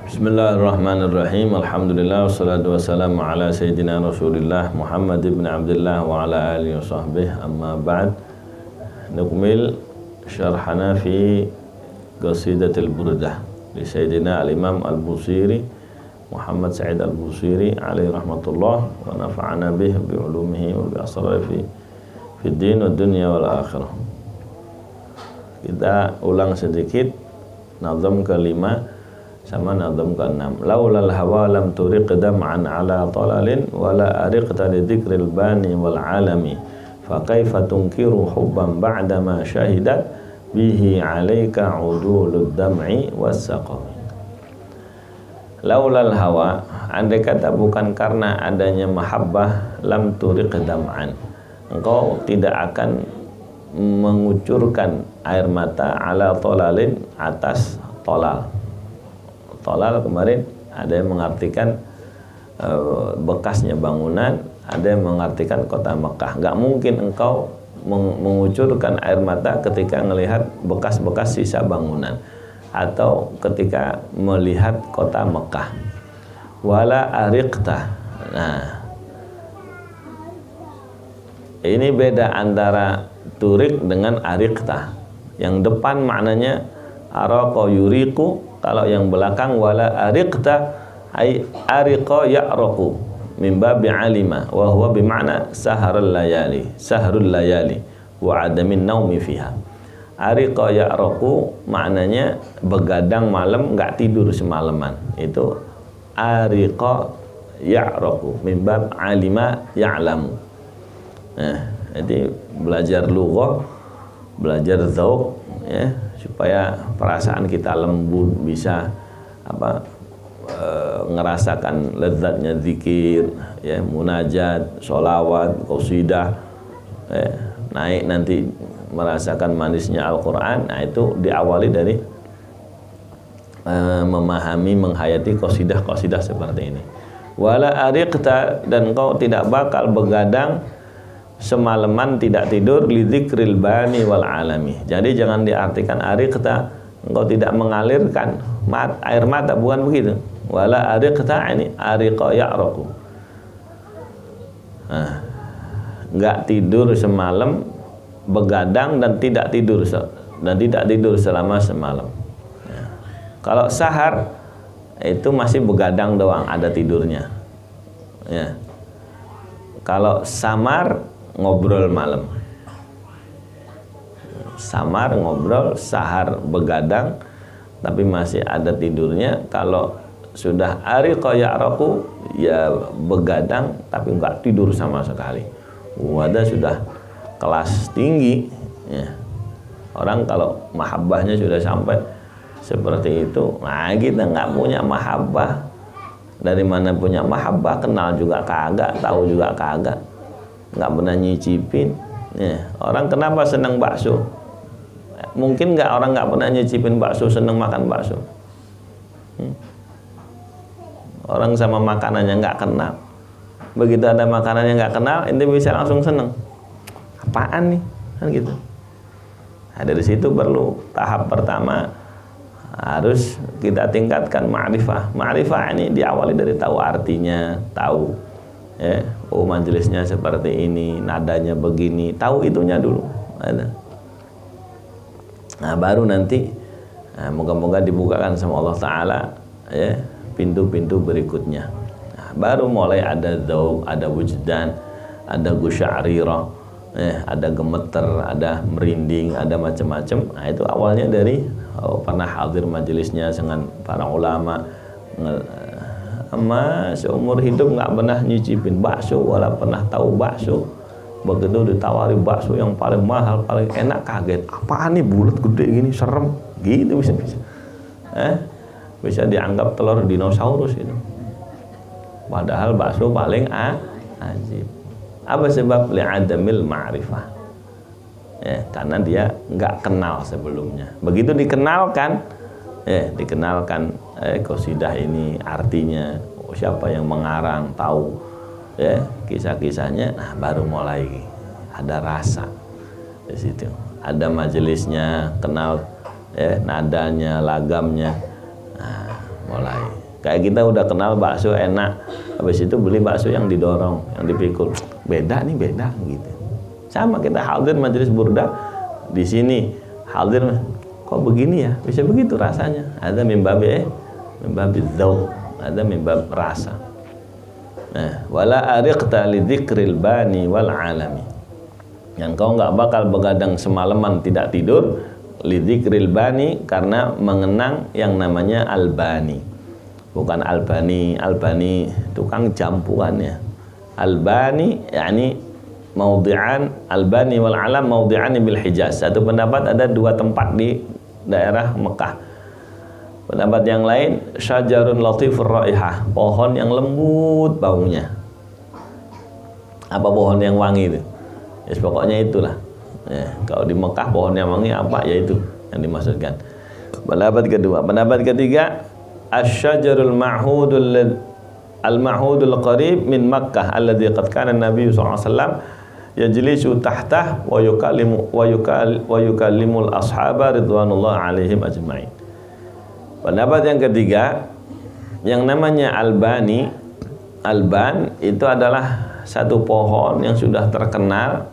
Bismillahirrahmanirrahim. Alhamdulillah wassalatu wassalamu ala sayyidina Rasulillah Muhammad ibn Abdullah wa ala alihi wa sahbihi. Amma ba'd. Nukmil syarhana fi Qasidatul Burdah li Sayyidina al-Imam al-Busiri Muhammad Sa'id al-Busiri alaihi rahmatullah wa nafa'ana bih bi ulumihi wa bi asrafi fi din wa dunya wal akhirah. Kita ulang sedikit nazam kelima sama nazam ke-6. Laulal hawa lam turiq dam'an ala talalin wala ariqta li dzikril bani wal alami fa kaifa tunkiru hubban ba'da ma syahidat bihi 'alaika 'udulud dam'i was-saqami. Laulal hawa, andai kata bukan karena adanya mahabbah, lam turiq dam'an, engkau tidak akan mengucurkan air mata ala talalin, atas tolal. Tolal kemarin ada yang mengartikan bekasnya bangunan, ada yang mengartikan kota Mekah. Gak mungkin engkau mengucurkan air mata ketika melihat bekas-bekas sisa bangunan atau ketika melihat kota Mekah. Wala ariqta. Nah, ini beda antara turik dengan ariqta. Yang depan maknanya araqa yuriqu, kalau yang belakang wala ariqta ay ariqa ya'raqu min babi alima wa huwa bima'na saharul layali wa adamin naumi fiha. Ariqa ya'raqu maknanya begadang malam, enggak tidur semalaman. Itu ariqa ya'raqu min bab alima ya'lamu. Nah, jadi belajar lughah, belajar dzauq ya, supaya perasaan kita lembut, bisa ngerasakan lezatnya zikir ya, munajat, sholawat, qasidah ya, naik nanti merasakan manisnya Al-Quran. Nah, itu diawali dari memahami, menghayati qasidah-qasidah seperti ini. Wala ariqta, dan kau tidak bakal begadang semalaman tidak tidur li dzikril bani wal alami. Jadi jangan diartikan ariqta engkau tidak mengalirkan air mata, bukan begitu. Wala ariqta ini ariqa ya'raqu. Nah, enggak tidur semalam, begadang dan tidak tidur selama semalam. Ya. Kalau sahar itu masih begadang doang, ada tidurnya. Ya. Kalau samar ngobrol malam. Samar ngobrol, sahar begadang tapi masih ada tidurnya. Kalau sudah ariqa ya'raqu ya begadang tapi enggak tidur sama sekali. Wadah sudah kelas tinggi ya. Orang kalau mahabbahnya sudah sampai seperti itu, nah kita enggak punya mahabbah. Dari mana punya mahabbah? Kenal juga kagak, tahu juga kagak, nggak pernah nyicipin ya. Orang kenapa senang bakso? Mungkin nggak orang nggak pernah nyicipin bakso senang makan bakso? Orang sama makanannya nggak kenal, begitu ada makanannya nggak kenal, ente bisa langsung seneng. Apaan nih? Kan gitu. Nah, dari situ perlu tahap pertama, harus kita tingkatkan ma'rifah. Ma'rifah ini diawali dari tahu artinya, tahu ya, oh majelisnya seperti ini, nadanya begini, tahu itunya dulu. Nah, baru nanti moga-moga dibukakan sama Allah Ta'ala ya, pintu-pintu berikutnya. Nah, baru mulai ada dzauq, ada wujdan, ada gusya'rirah ya, ada gemeter, ada merinding, ada macam-macam. Nah, itu awalnya dari pernah hadir majelisnya dengan para ulama, seumur hidup nggak pernah nyicipin bakso, wala pernah tahu bakso. Begitu ditawari bakso yang paling mahal, paling enak, kaget. Apaan nih, bulat gede gini, serem gitu, bisa dianggap telur dinosaurus itu. Padahal bakso paling ajib. Apa sebab? Li'adamil ma'rifah ya, karena dia nggak kenal sebelumnya. Begitu dikenalkan qasidah ini artinya, siapa yang mengarang, tahu ya kisah-kisahnya. Nah, baru mulai ada rasa di situ, ada majelisnya, kenal ya nadanya, lagamnya. Nah, mulai. Kayak kita udah kenal bakso enak, habis itu beli bakso yang didorong, yang dipikul, beda gitu. Sama kita hadir majelis burda di sini, hadir kok begini ya, bisa begitu rasanya. Ada mimbabi dzauq, ada mimbab rasa. Nah, wala ariqta li dzikril bani wal alami. Yang kau nggak bakal begadang semalaman tidak tidur li dzikril bani, karena mengenang yang namanya albani. Bukan albani tukang jampuannya. Albani yakni maudhi'an, albani wal alam maudhi'an bil Hijaz. Satu pendapat ada 2 tempat di daerah Mekah. Pendapat yang lain syajarun latifur raihah, pohon yang lembut baunya. Apa pohon yang wangi itu? Ya, pokoknya itulah. Ya, kalau di Mekah pohon yang wangi apa? Ya itu yang dimaksudkan. Pendapat kedua. Pendapat ketiga asy-syajarul ma'hudul qarib min Makkah alladzi qad kana Nabi sallallahu alaihi wasallam yajlisu tahtah wa yukallimul ashaba ridwanullah alaihim ajma'in. Pendapat yang ketiga, yang namanya alban itu adalah satu pohon yang sudah terkenal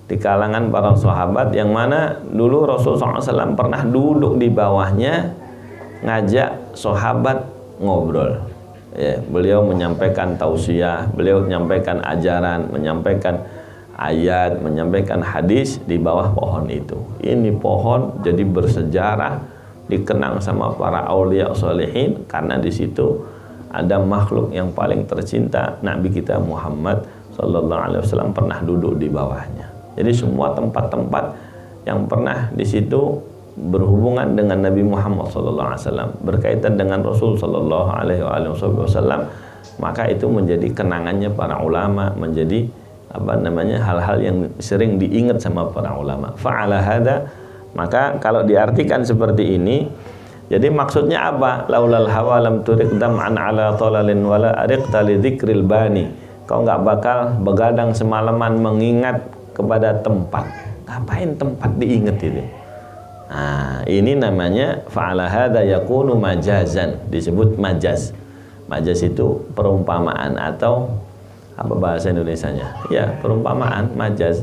di kalangan para sahabat, yang mana dulu Rasulullah SAW pernah duduk di bawahnya ngajak sahabat ngobrol. Ya, beliau menyampaikan tausiah, beliau menyampaikan ajaran, menyampaikan ayat, menyampaikan hadis di bawah pohon itu. Ini pohon jadi bersejarah, dikenang sama para aulia sholihin karena di situ ada makhluk yang paling tercinta, Nabi kita Muhammad sallallahu alaihi wasallam pernah duduk di bawahnya. Jadi semua tempat-tempat yang pernah di situ berhubungan dengan Nabi Muhammad sallallahu alaihi wasallam, berkaitan dengan Rasul sallallahu alaihi wasallam, maka itu menjadi kenangannya para ulama, menjadi hal-hal yang sering diingat sama para ulama. Fa'ala hada, maka kalau diartikan seperti ini, jadi maksudnya apa? Laulal hawa lam turik dam'an ala talalin wala ariqta li dzikril bani. Kau enggak bakal begadang semalaman mengingat kepada tempat. Ngapain tempat diingat itu? Nah, ini namanya fa'ala hadza yakunu majazan, disebut majaz. Majaz itu perumpamaan atau apa bahasa Indonesianya? Ya, perumpamaan, majaz.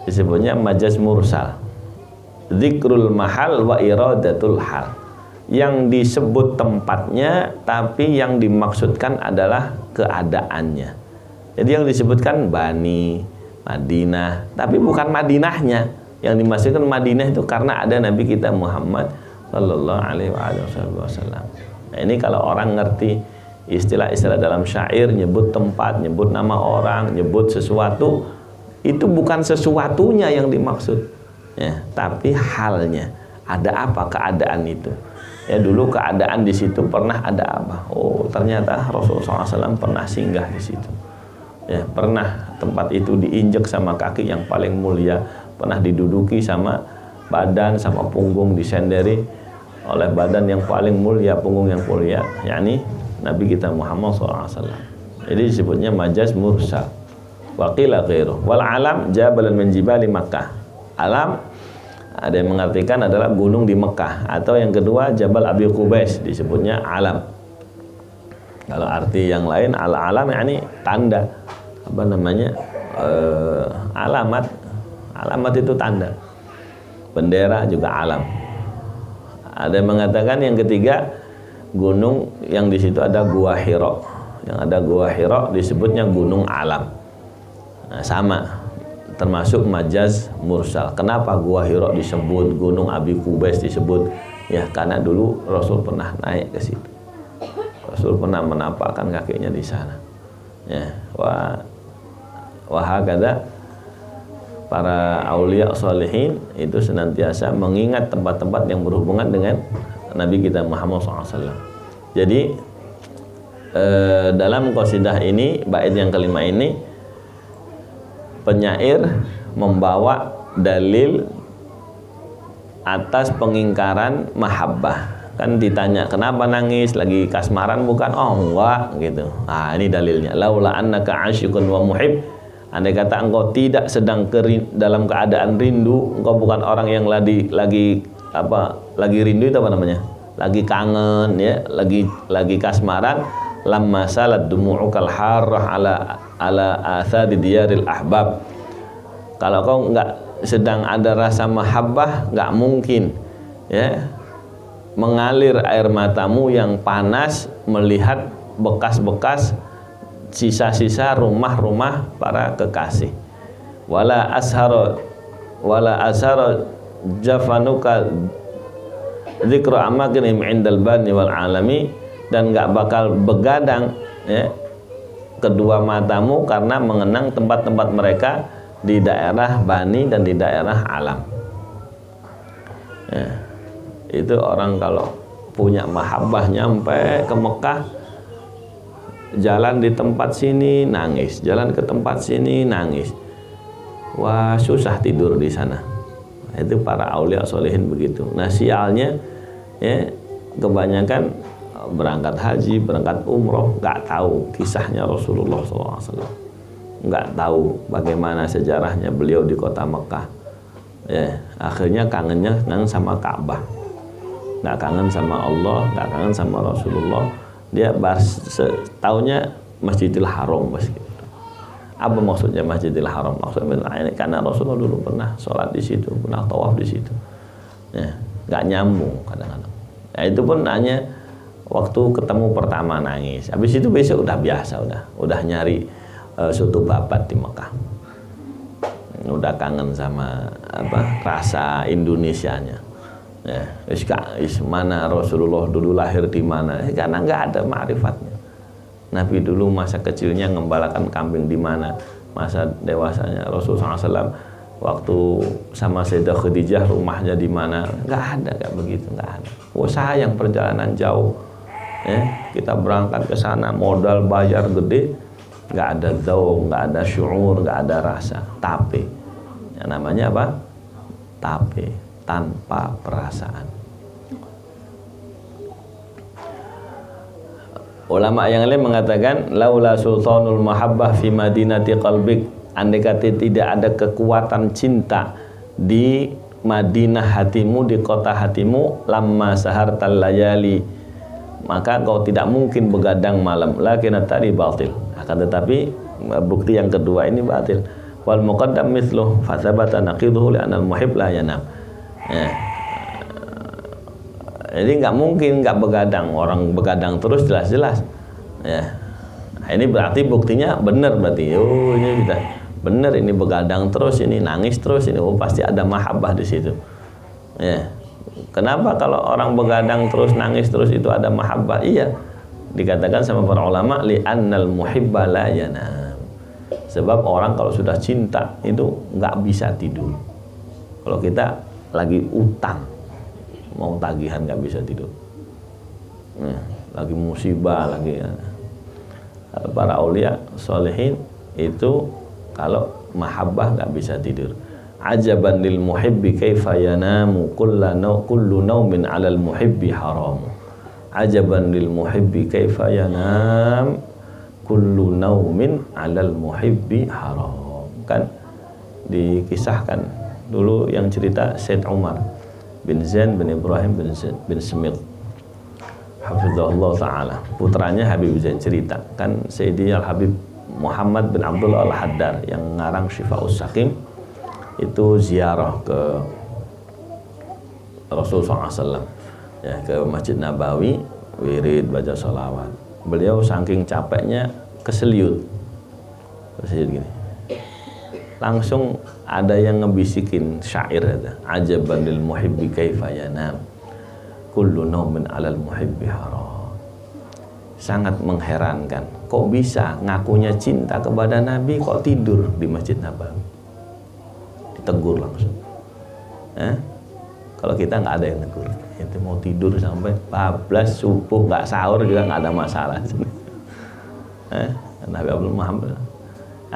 Disebutnya majaz mursal. Dzikrul mahal wa iradatul hal. Yang disebut tempatnya tapi yang dimaksudkan adalah keadaannya. Jadi yang disebutkan Bani, Madinah, tapi bukan Madinahnya. Yang dimaksudkan Madinah itu karena ada Nabi kita Muhammad sallallahu alaihi wasallam. Nah, ini kalau orang ngerti istilah-istilah dalam syair, nyebut tempat, nyebut nama orang, nyebut sesuatu, itu bukan sesuatunya yang dimaksud, ya, tapi halnya. Ada apa keadaan itu? Ya, dulu keadaan di situ pernah ada apa? Oh, ternyata Rasulullah SAW pernah singgah di situ. Ya, pernah tempat itu diinjak sama kaki yang paling mulia, pernah diduduki sama badan, sama punggung disenderi oleh badan yang paling mulia, punggung yang mulia, yakni Nabi kita Muhammad SAW. Jadi disebutnya majaz mursal. Wa qila ghairu. Wal alam jabalan min jibali Makkah. Alam ada yang mengartikan adalah gunung di Mekah, atau yang kedua Jabal Abi Qubais, disebutnya alam. Kalau arti yang lain al-alam yakni tanda, alamat. Alamat itu tanda. Bendera juga alam. Ada yang mengatakan yang ketiga gunung yang di situ ada Gua Hira. Yang ada Gua Hira disebutnya gunung alam. Nah, sama, termasuk majaz mursal. Kenapa Gua Hira disebut, gunung Abi Qubais disebut? Ya, karena dulu Rasul pernah naik ke situ. Rasul pernah menampakkan kakinya di sana. Ya, wahakada para aulia sholihin itu senantiasa mengingat tempat-tempat yang berhubungan dengan Nabi kita Muhammad SAW. Jadi dalam qasidah ini, bait yang kelima ini, penyair membawa dalil atas pengingkaran mahabbah. Kan ditanya, kenapa nangis? Lagi kasmaran bukan? Oh enggak gitu. Nah, ini dalilnya. Laula annaka asyikun wa muhib. Andai kata engkau tidak sedang dalam keadaan rindu, engkau bukan orang yang lagi rindu, itu apa namanya? lagi kangen ya, lagi kasmaran, lamma salat dumu'ukal harrah ala athari diyaril ahbab. Kalau kau nggak sedang ada rasa mahabbah, nggak mungkin ya mengalir air matamu yang panas melihat bekas-bekas sisa-sisa rumah-rumah para kekasih. Wala ashara jafanuka dzikru amakinihim indal bani wal alami, dan nggak bakal begadang ya kedua matamu karena mengenang tempat-tempat mereka di daerah Bani dan di daerah alam ya. Itu orang kalau punya mahabbah nyampe ke Mekah, jalan di tempat sini nangis, jalan ke tempat sini nangis, wah susah tidur di sana. Itu para aulia solehin begitu. Nah sialnya ya, kebanyakan berangkat haji, berangkat umroh, nggak tahu kisahnya Rasulullah SAW, nggak tahu bagaimana sejarahnya beliau di kota Mekah ya. Akhirnya kangen sama Ka'bah, nggak kangen sama Allah, nggak kangen sama Rasulullah. Dia taunya Masjidil Haram gitu. Apa maksudnya Masjidil Haram? Maksudnya ini karena Rasulullah dulu pernah sholat di situ, pernah tawaf di situ. Ya, nggak nyambung kadang-kadang. Nah, itu pun hanya waktu ketemu pertama nangis. Habis itu besok udah biasa, udah nyari soto babat di Mekah. Udah kangen sama rasa Indonesianya. Ya, mana Rasulullah dulu lahir di mana? Karena nggak ada ma'rifatnya. Nabi dulu masa kecilnya ngembalakan kambing di mana, masa dewasanya Rasulullah SAW waktu sama Sayyidah Khadijah rumahnya di mana, nggak ada, nggak begitu, nggak ada. Oh sayang perjalanan jauh, ya kita berangkat ke sana modal bayar gede, nggak ada dzauq, nggak ada syuur, nggak ada rasa, tape, yang namanya apa? Tape, tanpa perasaan. Ulama yang lain mengatakan laula sultanul mahabbah fi madinati qalbik, andai kata tidak ada kekuatan cinta di Madinah hatimu, di kota hatimu, lamma sahartal layali, maka kau tidak mungkin begadang malam. Lakin tadi batil, akan tetapi bukti yang kedua ini batil. Wal muqaddam mithluh fa thabata naqiduhu li anal muhib la yanam. Jadi nggak mungkin nggak begadang, orang begadang terus jelas-jelas ya. Nah, ini berarti buktinya benar berarti. Oh ini sudah benar, ini begadang terus, ini nangis terus, ini pasti ada mahabbah di situ ya. Kenapa kalau orang begadang terus nangis terus itu ada mahabbah? Iya, dikatakan sama para ulama li annal muhibba la yanam, sebab orang kalau sudah cinta itu nggak bisa tidur. Kalau kita lagi utang mau tagihan nggak bisa tidur, lagi musibah lagi ya. Para aulia solehin itu kalau mahabbah nggak bisa tidur. Ajaban lil muhibbi kaifa yanamu kullu naumin 'alal muhibbi haram. Ajaban lil muhibbi kaifa yanam kullu naumin 'alal muhibbi haram. Kan dikisahkan dulu yang cerita Said Umar bin Zain bin Ibrahim bin Smith hafizahullah ta'ala, putranya Habib Zain cerita kan, Sayyidi Al-Habib Muhammad bin Abdullah Al-Haddad yang ngarang Syifa'us Saqim itu ziarah ke Rasulullah SAW ya, ke Masjid Nabawi, wirid, baca sholawat. Beliau saking capeknya keseliut gini, langsung ada yang ngebisikin syair ada, ajaban lil muhibbi kaifa yanam kullu naumin 'alal muhibbi haram. Sangat mengherankan, kok bisa ngakunya cinta kepada Nabi kok tidur di Masjid Nabawi. Ditegur langsung. Kalau kita nggak ada yang negur, itu mau tidur sampai 14 subuh nggak sahur juga nggak ada masalah. Nabi Abdul Muhammad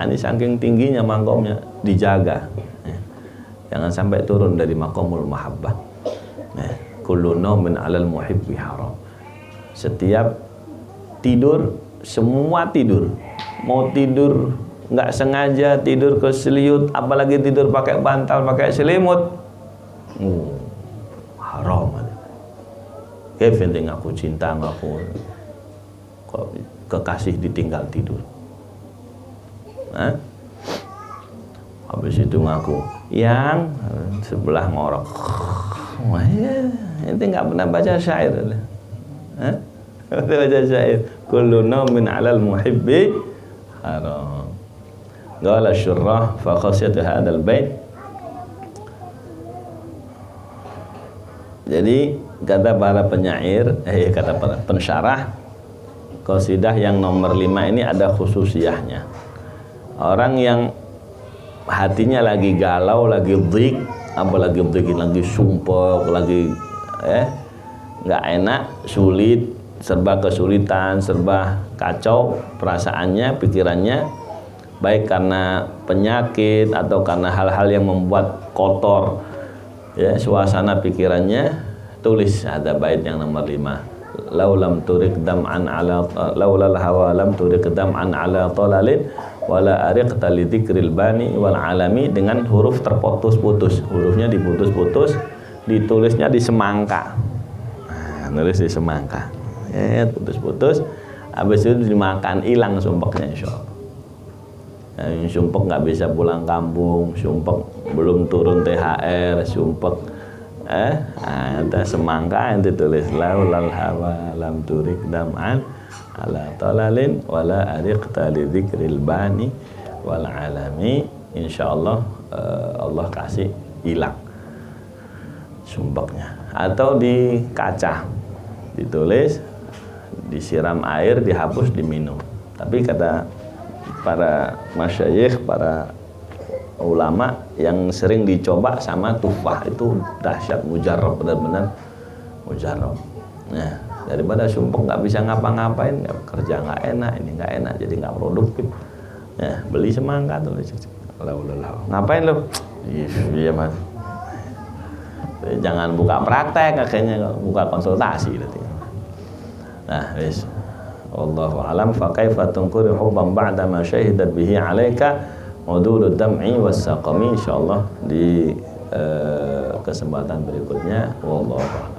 ini saking tingginya makomnya dijaga ya. Jangan sampai turun dari makomul mahabbah ya. Kullu naumin 'alal muhibbi haram. Setiap tidur, semua tidur, mau tidur nggak sengaja tidur keseliut, apalagi tidur pakai bantal, pakai selimut, haram. Kevin ngaku cinta, ngaku kok kekasih ditinggal tidur. Hah? Habis itu ngaku yang sebelah ngorok. Wah, ya, ente nggak pernah baca syair. Hah? Baca syair. Kullu naumin 'alal muhibbi haram. Qala syurrah fa khasiyatu hadzal bait. Jadi kata para penyair, kata para pensyarah, qasidah yang nomor 5 ini ada khususiyahnya. Orang yang hatinya lagi galau, lagi dhik, apalagi dhik, lagi sumpek, lagi nggak enak, sulit, serba kesulitan, serba kacau perasaannya, pikirannya, baik karena penyakit atau karena hal-hal yang membuat kotor ya suasana pikirannya, tulis ada bait yang nomor 5. Laulam turik dam'an ala laulal hawa lam turik dam'an ala talalin wala ariqta li dzikril bani wal alami, dengan huruf terputus-putus, hurufnya diputus-putus, ditulisnya di semangka. Nah, nulis di semangka. Putus-putus, habis itu dimakan, hilang sumpeknya insyaallah. Yang sumpek nggak bisa pulang kampung, sumpek belum turun THR, sumpek ada semangka yang ditulis laulal hawa lam turik dam'an ala talalin wala ariqta li dzikril bani wal alami, insyaallah Allah kasih hilang sumpeknya. Atau di kaca ditulis, disiram air, dihapus, diminum. Tapi kata para masyayikh, para ulama, yang sering dicoba sama tufah itu dahsyat, mujarab, benar-benar mujarab. Nah, daripada sumpek nggak bisa ngapa-ngapain, kerja nggak enak, ini nggak enak, jadi nggak produktif. Ya, beli semangka tulis. Ngapain lo? Iya mas. Jangan buka praktek, akhirnya buka konsultasi nanti. Nah, wis. Wallahu alam. Fa kaifa tunkiru hubban ba'da ma syahidat bihi 'alaika udulud dam'i was-saqami, insyaallah di kesempatan berikutnya. Wallahu a'lam.